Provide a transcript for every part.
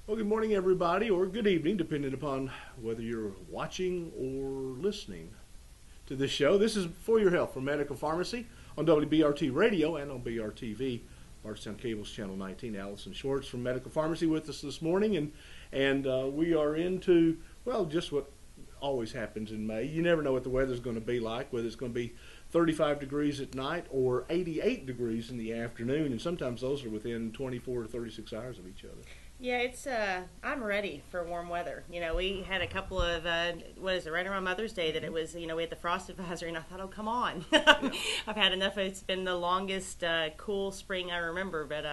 Well, good morning, everybody, or good evening, depending upon whether you're watching or listening to this show. This is For Your Health from Medical Pharmacy on WBRT Radio and on BRTV, Bardstown Cable's Channel 19. Alyson Schwartz from Medical Pharmacy with us this morning, and we are into, well, just what always happens in May. You never know what the weather's going to be like, whether it's going to be 35 degrees at night or 88 degrees in the afternoon, and sometimes those are within 24 to 36 hours of each other. Yeah, I'm ready for warm weather. You know, we had a couple of, right around Mother's Day that it was, we had the frost advisory, and I thought, oh, come on. Yeah. I've had enough. It's been the longest cool spring I remember, but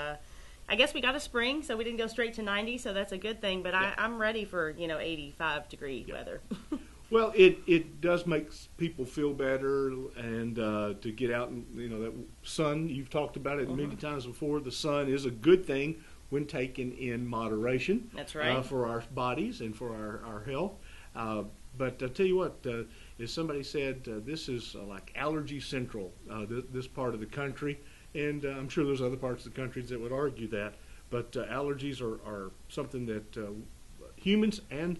I guess we got a spring, so we didn't go straight to 90, so that's a good thing, but yeah. I'm ready for, 85-degree weather. Well, it does make people feel better, and to get out and, that sun, you've talked about it many times before, the sun is a good thing when taken in moderation. That's right. For our bodies and for our health. But I'll tell you what, as somebody said, this is like allergy central, this part of the country, and I'm sure there's other parts of the country that would argue that, but allergies are something that humans and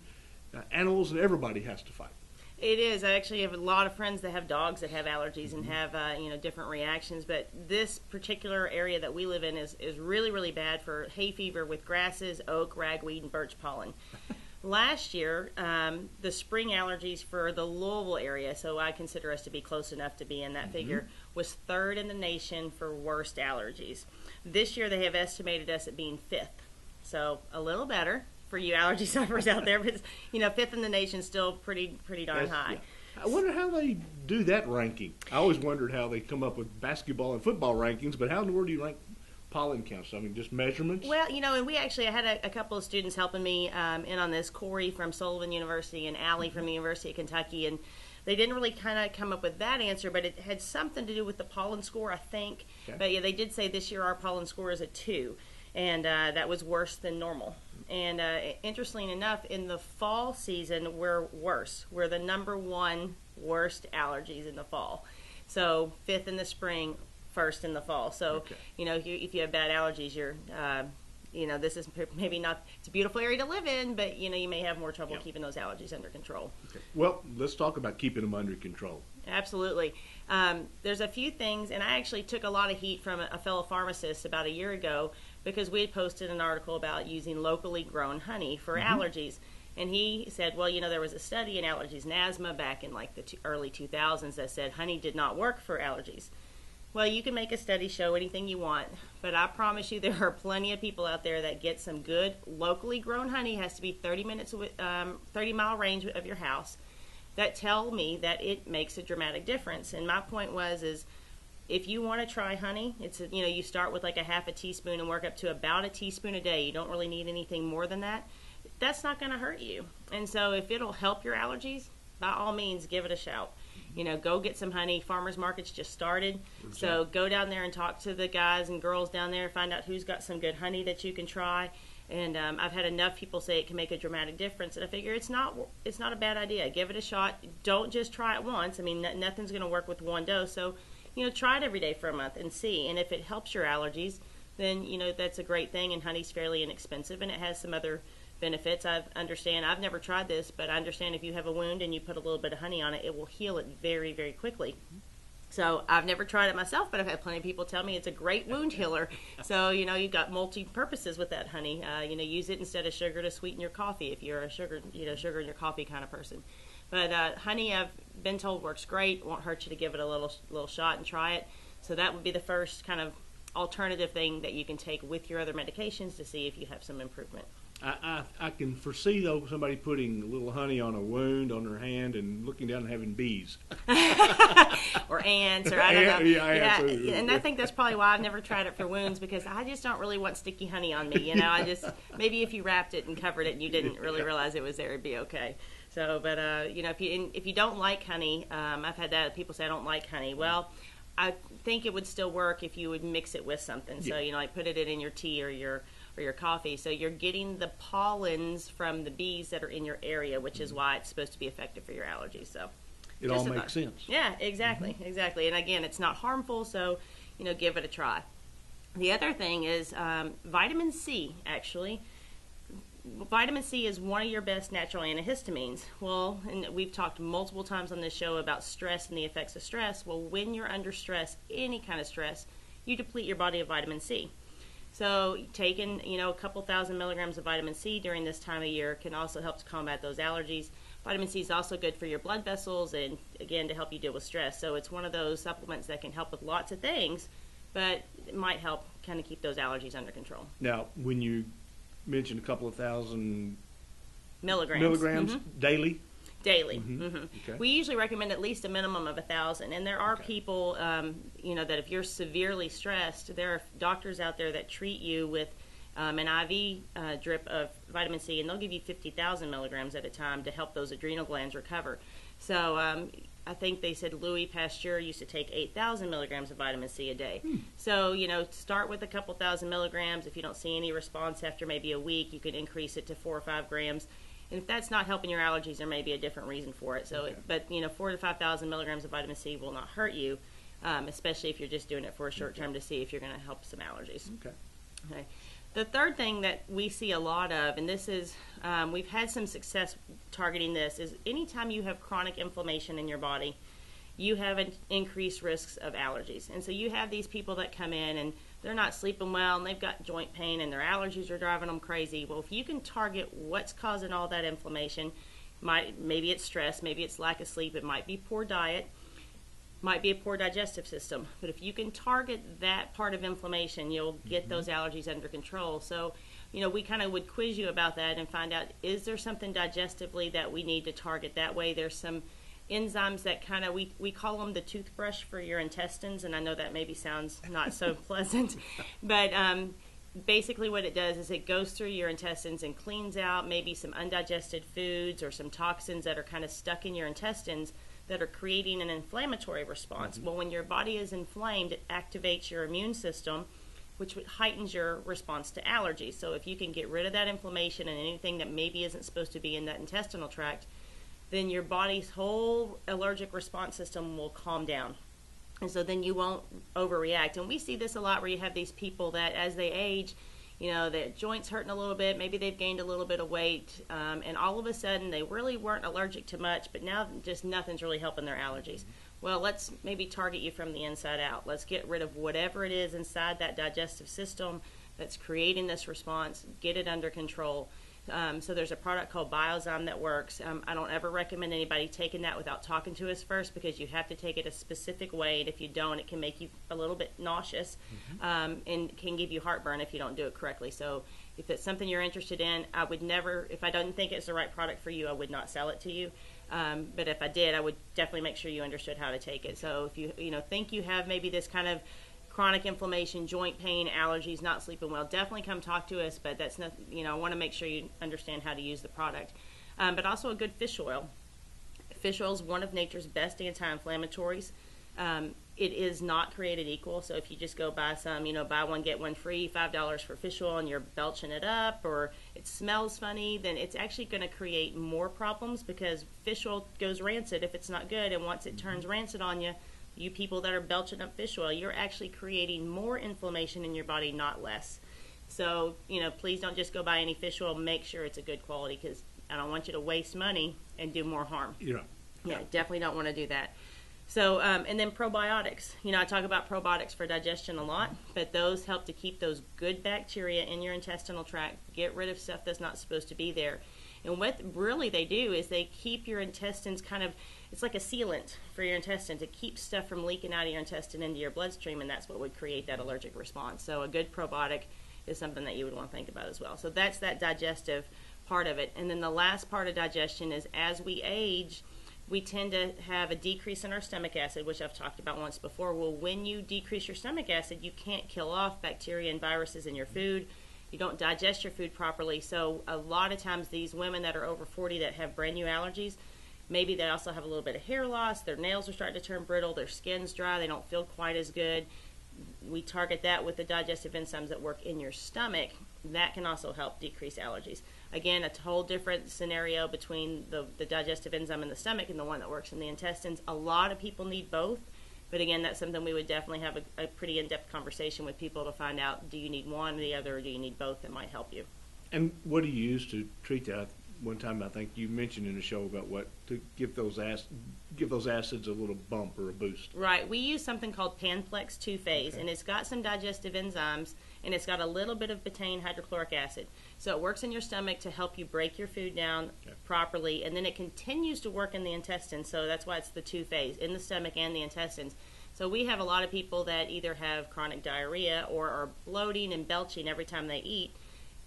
animals and everybody has to fight. It is. I actually have a lot of friends that have dogs that have allergies and have different reactions. But this particular area that we live in is really, really bad for hay fever with grasses, oak, ragweed, and birch pollen. Last year, the spring allergies for the Louisville area, so I consider us to be close enough to be in that figure, was third in the nation for worst allergies. This year, they have estimated us at being fifth, so a little better for you allergy sufferers out there, but fifth in the nation, still pretty darn high. Yeah. I wonder how they do that ranking. I always wondered how they come up with basketball and football rankings, but how in the world do you rank pollen counts? I mean, just measurements? Well, and I had a couple of students helping me in on this, Corey from Sullivan University and Allie from the University of Kentucky, and they didn't really kind of come up with that answer, but it had something to do with the pollen score, I think. Okay. But yeah, they did say this year our pollen score is a 2, and that was worse than normal. And interestingly enough, in the fall season, we're worse. We're the number 1 worst allergies in the fall. So 5th in the spring, 1st in the fall. So, okay. If you have bad allergies, you're, this is maybe not, it's a beautiful area to live in, but, you may have more trouble keeping those allergies under control. Okay. Well, let's talk about keeping them under control. Absolutely. There's a few things, and I actually took a lot of heat from a fellow pharmacist about a year ago because we had posted an article about using locally grown honey for allergies. And he said, well, there was a study in allergies and asthma back in like the early 2000s that said honey did not work for allergies. Well, you can make a study show anything you want, but I promise you there are plenty of people out there that get some good locally grown honey. It has to be 30-mile range of your house, that tell me that it makes a dramatic difference. And my point is if you want to try honey, it's you start with like a half a teaspoon and work up to about a teaspoon a day. You don't really need anything more than that. That's not going to hurt you. And so if it'll help your allergies, by all means, give it a shout. Go get some honey. Farmers markets just started. So go down there and talk to the guys and girls down there, find out who's got some good honey that you can try. And I've had enough people say it can make a dramatic difference, and I figure it's not a bad idea. Give it a shot. Don't just try it once. I mean, nothing's going to work with one dose. So, try it every day for a month and see. And if it helps your allergies, then, that's a great thing. And honey's fairly inexpensive, and it has some other benefits. I've never tried this, but I understand if you have a wound and you put a little bit of honey on it, it will heal it very, very quickly. So I've never tried it myself, but I've had plenty of people tell me it's a great wound healer. So, you've got multi-purposes with that honey. Use it instead of sugar to sweeten your coffee if you're a sugar in your coffee kind of person. But honey, I've been told, works great. Won't hurt you to give it a little shot and try it. So that would be the first kind of alternative thing that you can take with your other medications to see if you have some improvement. I can foresee, though, somebody putting a little honey on a wound on their hand and looking down and having bees. Or ants, or I don't know. Yeah, and I think that's probably why I've never tried it for wounds, because I just don't really want sticky honey on me. Maybe if you wrapped it and covered it and you didn't really realize it was there, it'd be okay. So, but, if you don't like honey, I've had that, people say I don't like honey. Well, I think it would still work if you would mix it with something. So, like put it in your tea or your coffee. So you're getting the pollens from the bees that are in your area, which is why it's supposed to be effective for your allergies. So it all makes sense. Yeah, exactly. And again, it's not harmful, so give it a try. The other thing is vitamin C, actually. vitamin C is one of your best natural antihistamines. Well, and we've talked multiple times on this show about stress and the effects of stress. Well, when you're under stress, any kind of stress, you deplete your body of vitamin C. So taking, a couple thousand milligrams of vitamin C during this time of year can also help to combat those allergies. Vitamin C is also good for your blood vessels and, again, to help you deal with stress. So it's one of those supplements that can help with lots of things, but it might help kind of keep those allergies under control. Now, when you mentioned a couple of thousand milligrams daily? Daily. Okay. We usually recommend at least a minimum of 1,000. And there are people, that if you're severely stressed, there are doctors out there that treat you with an IV drip of vitamin C, and they'll give you 50,000 milligrams at a time to help those adrenal glands recover. So I think they said Louis Pasteur used to take 8,000 milligrams of vitamin C a day. So, start with a couple thousand milligrams. If you don't see any response after maybe a week, you could increase it to 4 or 5 grams. And if that's not helping your allergies, there may be a different reason for it. So, but 4,000 to 5,000 milligrams of vitamin C will not hurt you, especially if you're just doing it for a short term to see if you're going to help some allergies. Okay. The third thing that we see a lot of, and this is, we've had some success targeting this, is anytime you have chronic inflammation in your body, you have an increased risks of allergies. And so you have these people that come in and they're not sleeping well and they've got joint pain and their allergies are driving them crazy. Well, if you can target what's causing all that inflammation, maybe it's stress, maybe it's lack of sleep, it might be poor diet, might be a poor digestive system. But if you can target that part of inflammation, you'll get those allergies under control. So, we kind of would quiz you about that and find out, is there something digestively that we need to target that way? There's some enzymes that kind of, we call them the toothbrush for your intestines, and I know that maybe sounds not so pleasant, but basically what it does is it goes through your intestines and cleans out maybe some undigested foods or some toxins that are kind of stuck in your intestines that are creating an inflammatory response. Well, when your body is inflamed, it activates your immune system, which heightens your response to allergies. So if you can get rid of that inflammation and anything that maybe isn't supposed to be in that intestinal tract, then your body's whole allergic response system will calm down. And so then you won't overreact. And we see this a lot where you have these people that as they age, their joints hurting a little bit, maybe they've gained a little bit of weight, and all of a sudden they really weren't allergic to much, but now just nothing's really helping their allergies. Well, let's maybe target you from the inside out. Let's get rid of whatever it is inside that digestive system that's creating this response, get it under control. So there's a product called Biozyme that works. I don't ever recommend anybody taking that without talking to us first, because you have to take it a specific way, and if you don't, it can make you a little bit nauseous and can give you heartburn if you don't do it correctly. So if it's something you're interested in, I would never, if I don't think it's the right product for you, I would not sell it to you. But if I did, I would definitely make sure you understood how to take it. So if you think you have maybe this kind of chronic inflammation, joint pain, allergies, not sleeping well, definitely come talk to us. But that's not, I want to make sure you understand how to use the product. But also a good fish oil. Fish oil is one of nature's best anti-inflammatories. It is not created equal. So if you just go buy some, buy one, get one free, $5 for fish oil, and you're belching it up, or it smells funny, then it's actually going to create more problems, because fish oil goes rancid if it's not good. And once it turns rancid on you, you people that are belching up fish oil, you're actually creating more inflammation in your body, not less. So, please don't just go buy any fish oil. Make sure it's a good quality, because I don't want you to waste money and do more harm. Yeah, definitely don't want to do that. So, and then probiotics. I talk about probiotics for digestion a lot, but those help to keep those good bacteria in your intestinal tract, get rid of stuff that's not supposed to be there. And what really they do is they keep your intestines it's like a sealant for your intestine to keep stuff from leaking out of your intestine into your bloodstream, and that's what would create that allergic response. So a good probiotic is something that you would want to think about as well. So that's that digestive part of it. And then the last part of digestion is, as we age, we tend to have a decrease in our stomach acid, which I've talked about once before. Well, when you decrease your stomach acid, you can't kill off bacteria and viruses in your food. You don't digest your food properly. So a lot of times these women that are over 40 that have brand new allergies, maybe they also have a little bit of hair loss, their nails are starting to turn brittle, their skin's dry, they don't feel quite as good. We target that with the digestive enzymes that work in your stomach. That can also help decrease allergies. Again, a whole different scenario between the digestive enzyme in the stomach and the one that works in the intestines. A lot of people need both. But again, that's something we would definitely have a pretty in-depth conversation with people to find out, do you need one or the other, or do you need both that might help you? And what do you use to treat that? One time I think you mentioned in the show about what to give those acids a little bump or a boost. Right. We use something called Panflex 2-phase, Okay. and it's got some digestive enzymes, and it's got a little bit of betaine hydrochloric acid. So it works in your stomach to help you break your food down properly, and then it continues to work in the intestines. So that's why it's the 2-phase, in the stomach and the intestines. So we have a lot of people that either have chronic diarrhea or are bloating and belching every time they eat,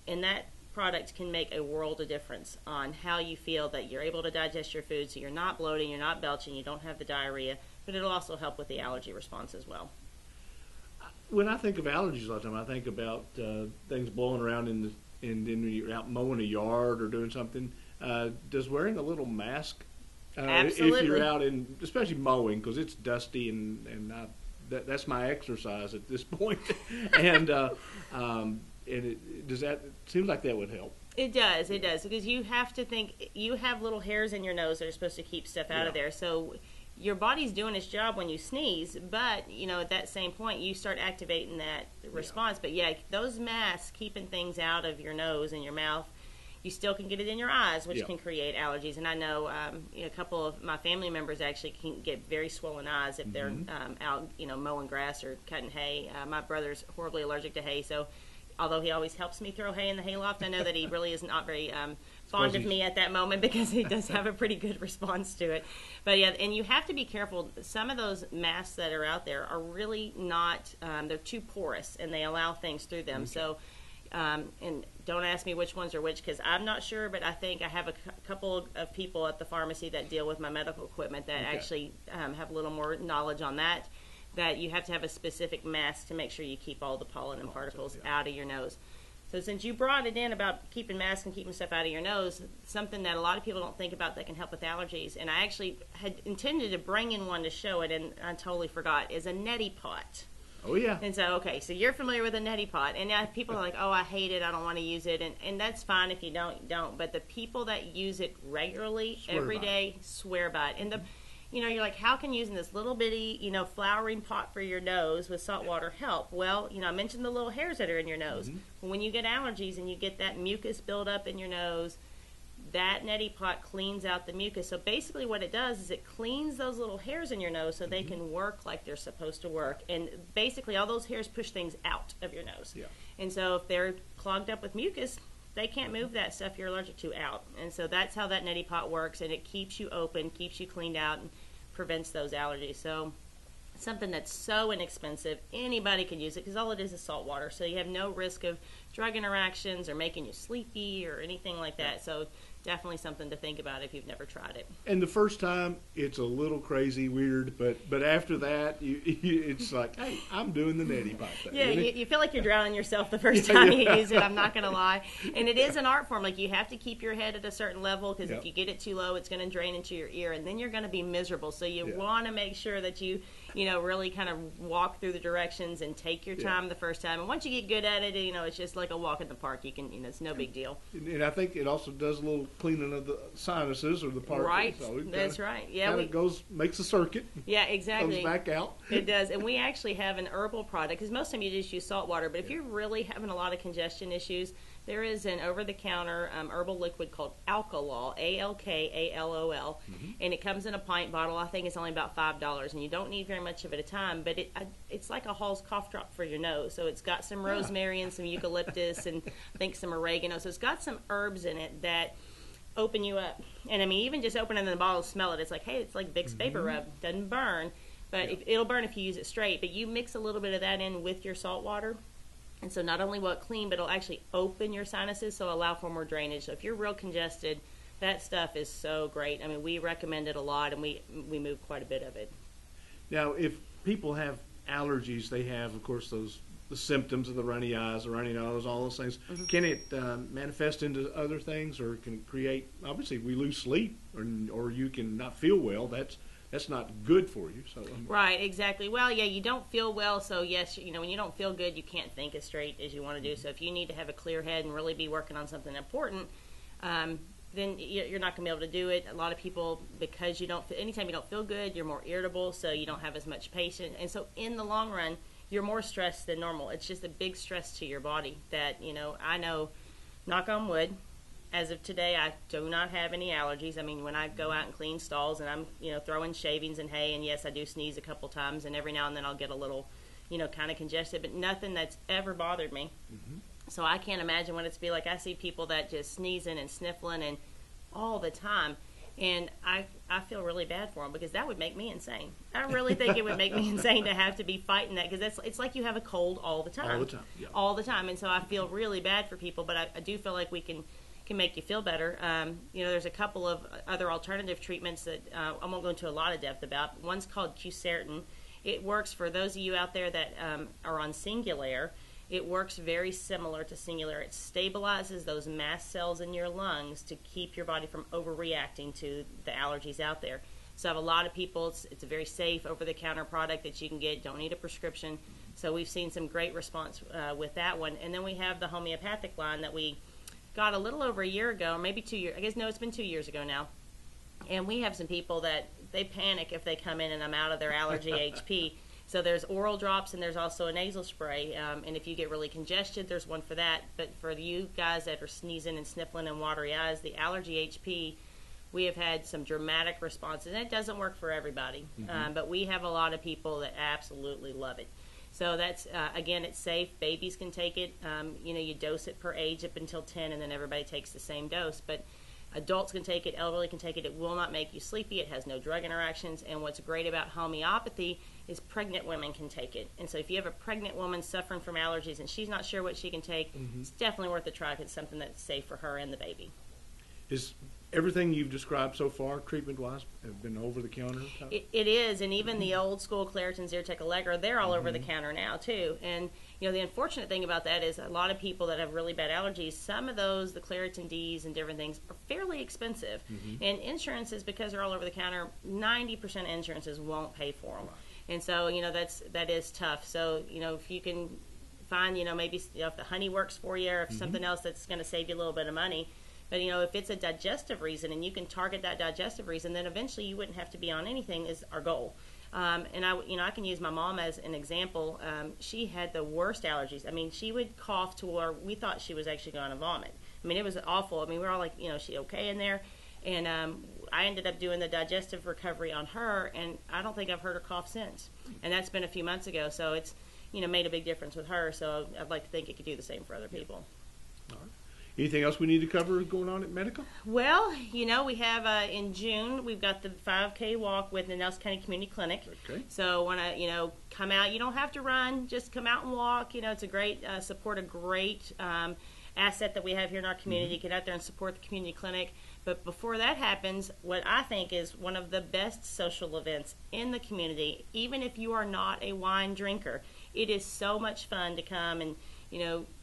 and that product can make a world of difference on how you feel, that you're able to digest your food, so you're not bloating, you're not belching, you don't have the diarrhea, but it'll also help with the allergy response as well. When I think of allergies a lot of the time, I think about things blowing around and when you're out mowing a yard or doing something. Does wearing a little mask, Absolutely. if you're out in, especially mowing, because it's dusty and that's my exercise at this point, and does that seems like that would help? It does, because you have to think, you have little hairs in your nose that are supposed to keep stuff out of there, so your body's doing its job when you sneeze, but, at that same point, you start activating that response. But, those masks, keeping things out of your nose and your mouth, you still can get it in your eyes, which can create allergies. And I know a couple of my family members actually can get very swollen eyes if they're out, mowing grass or cutting hay. My brother's horribly allergic to hay, so although he always helps me throw hay in the hayloft, I know that he really is not very fond of me at that moment, because he does have a pretty good response to it. But and you have to be careful. Some of those masks that are out there are really not, they're too porous, and they allow things through them. Okay. So, and don't ask me which ones are which, because I'm not sure, but I think I have a couple of people at the pharmacy that deal with my medical equipment that actually have a little more knowledge on that you have to have a specific mask to make sure you keep all the pollen and particles out of your nose. So since you brought it in about keeping masks and keeping stuff out of your nose, something that a lot of people don't think about that can help with allergies, and I actually had intended to bring in one to show it, and I totally forgot, is a neti pot. Oh, yeah. And so, so you're familiar with a neti pot, and now people are like, oh, I hate it, I don't want to use it, and that's fine if you don't, but the people that use it regularly, every day, swear by it. And you're like, how can using this little bitty, flowering pot for your nose with salt water help? Well, I mentioned the little hairs that are in your nose. When you get allergies and you get that mucus buildup in your nose, that neti pot cleans out the mucus. So basically what it does is it cleans those little hairs in your nose so they can work like they're supposed to work. And basically all those hairs push things out of your nose. Yeah. And so if they're clogged up with mucus, they can't move that stuff you're allergic to out. And so that's how that neti pot works, and it keeps you open, keeps you cleaned out, and prevents those allergies. So something that's so inexpensive, anybody can use it, because all it is salt water. So you have no risk of drug interactions or making you sleepy or anything like that. So definitely something to think about if you've never tried it. And the first time, it's a little crazy, weird, but after that, it's like, hey, I'm doing the neti pot thing. Yeah, you feel like you're drowning yourself the first time you use it, I'm not going to lie. And it is an art form. Like, you have to keep your head at a certain level, because if you get it too low, it's going to drain into your ear, and then you're going to be miserable. So you want to make sure that you really kind of walk through the directions and take your time the first time. And once you get good at it, it's just like a walk in the park. You can, it's no big deal. And I think it also does a little cleaning of the sinuses or the parts. Right, so that's right. Yeah, makes a circuit. Yeah, exactly. Comes back out. It does, and we actually have an herbal product, because most of the time you just use salt water. But if you're really having a lot of congestion issues, there is an over-the-counter herbal liquid called Alkal, Alkalol, and it comes in a pint bottle. I think it's only about $5, and you don't need very much of it at a time. But it's like a Hall's cough drop for your nose. So it's got some rosemary and some eucalyptus and I think some oregano. So it's got some herbs in it that open you up. And I mean, even just opening the bottle, smell it. It's like, hey, it's like Vicks Vapor Rub. Doesn't burn, but it'll burn if you use it straight. But you mix a little bit of that in with your salt water. And so not only will it clean, but it'll actually open your sinuses, so allow for more drainage. So if you're real congested, that stuff is so great. I mean, we recommend it a lot, and we move quite a bit of it. Now, if people have allergies, they have, of course, the symptoms of the runny eyes, the runny nose, all those things. Can it manifest into other things, or can it create? Obviously, we lose sleep, or you can not feel well. That's not good for you. So right, exactly. Well, yeah, you don't feel well, so yes, when you don't feel good, you can't think as straight as you want to do. So if you need to have a clear head and really be working on something important, then you're not going to be able to do it. A lot of people, because anytime you don't feel good, you're more irritable, so you don't have as much patience. And so in the long run, you're more stressed than normal. It's just a big stress to your body that, I know knock on wood, as of today, I do not have any allergies. I mean, when I go out and clean stalls and I'm, throwing shavings and hay, and yes, I do sneeze a couple times, and every now and then I'll get a little, kind of congested, but nothing that's ever bothered me. Mm-hmm. So I can't imagine what it's be like. I see people that just sneezing and sniffling and all the time, and I feel really bad for them, because that would make me insane. I really think it would make me insane to have to be fighting that, because it's like you have a cold all the time. All the time, yeah. All the time, and so I feel really bad for people, but I do feel like we can make you feel better. There's a couple of other alternative treatments that I won't go into a lot of depth about. One's called Q-Certain. It works for those of you out there that are on Singulair. It works very similar to Singulair. It stabilizes those mast cells in your lungs to keep your body from overreacting to the allergies out there. So I have a lot of people, it's a very safe over-the-counter product that you can get, don't need a prescription. So we've seen some great response with that one. And then we have the homeopathic line that we got a little over a year ago, or maybe 2 years. I guess, no, it's been 2 years ago now. And we have some people that they panic if they come in and I'm out of their allergy HP. So there's oral drops, and there's also a nasal spray. And if you get really congested, there's one for that. But for you guys that are sneezing and sniffling and watery eyes, the Allergy HP, we have had some dramatic responses. And it doesn't work for everybody, but we have a lot of people that absolutely love it. So that's, again, it's safe. Babies can take it. You dose it per age up until 10, and then everybody takes the same dose. But adults can take it, elderly can take it. It will not make you sleepy. It has no drug interactions. And what's great about homeopathy is pregnant women can take it. And so if you have a pregnant woman suffering from allergies and she's not sure what she can take, it's definitely worth a try, because it's something that's safe for her and the baby. Is everything you've described so far, treatment-wise, have been over-the-counter? It is, and even the old school Claritin, Zyrtec, Allegra, they're all over the counter now too. And the unfortunate thing about that is a lot of people that have really bad allergies, some of those, the Claritin Ds and different things, are fairly expensive. And insurances, because they're all over the counter, 90% of insurances won't pay for them. Right. And so that is tough. So if you can find maybe if the honey works for you, or if something else that's going to save you a little bit of money. But, if it's a digestive reason and you can target that digestive reason, then eventually you wouldn't have to be on anything, is our goal. And I can use my mom as an example. She had the worst allergies. I mean, she would cough to where we thought she was actually going to vomit. I mean, it was awful. I mean, we were all like, is she okay in there? And I ended up doing the digestive recovery on her, and I don't think I've heard her cough since. And that's been a few months ago. So it's, made a big difference with her. So I'd like to think it could do the same for other people. All right. Anything else we need to cover going on at Medica? Well, we have in June, we've got the 5K walk with the Nelson County Community Clinic. Okay. So when come out, you don't have to run, just come out and walk. It's a great, support a great asset that we have here in our community. Get out there and support the community clinic. But before that happens, what I think is one of the best social events in the community, even if you are not a wine drinker, it is so much fun to come and,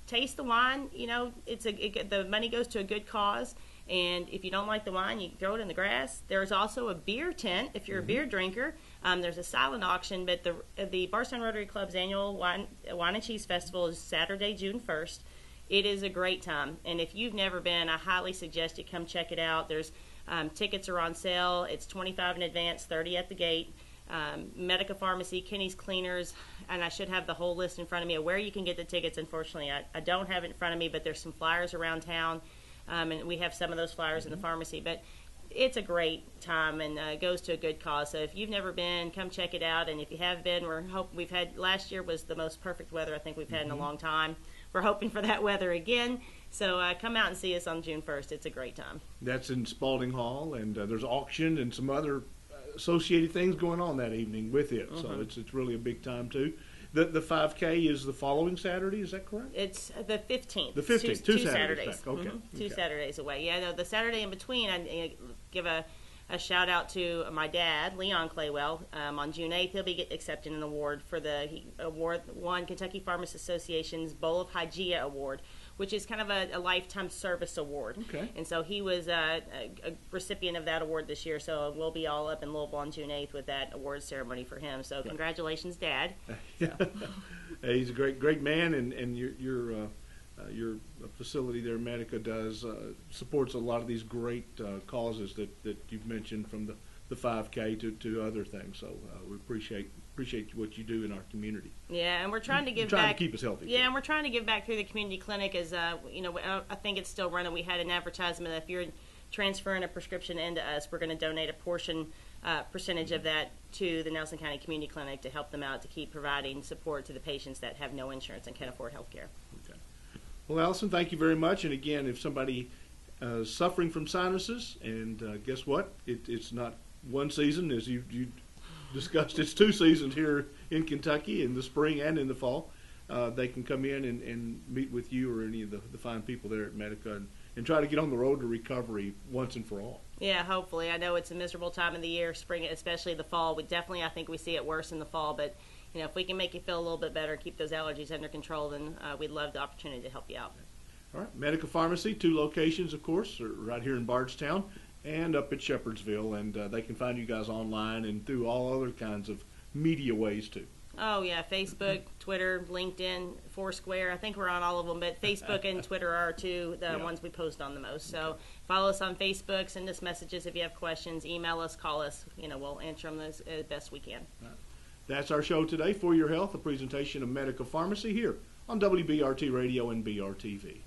taste the wine. The money goes to a good cause, and if you don't like the wine, you throw it in the grass. There's also a beer tent if you're a beer drinker. There's a silent auction, but the Bardstown Rotary Club's annual Wine and Cheese Festival is Saturday, June 1st. It is a great time, and if you've never been, I highly suggest you come check it out. There's tickets are on sale. It's $25 in advance, $30 at the gate. Medica Pharmacy, Kenny's Cleaners, and I should have the whole list in front of me of where you can get the tickets. Unfortunately, I don't have it in front of me, but there's some flyers around town, and we have some of those flyers in the pharmacy. But it's a great time, and it goes to a good cause. So if you've never been, come check it out. And if you have been, we've had, last year was the most perfect weather I think we've had in a long time. We're hoping for that weather again. So come out and see us on June 1st. It's a great time. That's in Spalding Hall, and there's auction and some other associated things going on that evening with it. So it's really a big time too. The 5K is the following Saturday, is that correct? It's the 15th. The 15th, two Saturdays. Back. Okay. Two Saturdays away. Yeah, no, the Saturday in between, I give a shout out to my dad, Leon Claywell. On June 8th, he'll be accepting an award for he won Kentucky Pharmacists Association's Bowl of Hygeia Award, which is kind of a lifetime service award. Okay. And so he was a recipient of that award this year. So we'll be all up in Louisville on June 8th with that award ceremony for him. So congratulations, Dad. He's a great man, and your facility there, Medica, supports a lot of these great causes that you've mentioned, from the 5K to other things. So we appreciate appreciate what you do in our community. Yeah, and we're trying to give trying back. to keep us healthy. Yeah, and we're trying to give back through the community clinic. As I think it's still running. We had an advertisement that if you're transferring a prescription into us, we're going to donate a percentage of that to the Nelson County Community Clinic to help them out to keep providing support to the patients that have no insurance and can't afford health care. Okay. Well, Alyson, thank you very much. And again, if somebody is suffering from sinuses, and guess what? It's not one season, as you discussed. It's 2 seasons here in Kentucky, in the spring and in the fall. They can come in and meet with you or any of the fine people there at Medica and try to get on the road to recovery once and for all. Yeah, hopefully. I know it's a miserable time of the year, spring, especially the fall. I think we see it worse in the fall, but if we can make you feel a little bit better, keep those allergies under control, then we'd love the opportunity to help you out. All right, Medica Pharmacy, 2 locations, of course, right here in Bardstown and up at Shepherdsville, and they can find you guys online and through all other kinds of media ways too. Oh, yeah, Facebook, Twitter, LinkedIn, Foursquare. I think we're on all of them, but Facebook and Twitter are the ones we post on the most. So follow us on Facebook, send us messages if you have questions, email us, call us. We'll answer them as best we can. Right. That's our show today, For Your Health, a presentation of Medica Pharmacy here on WBRT Radio and BRTV.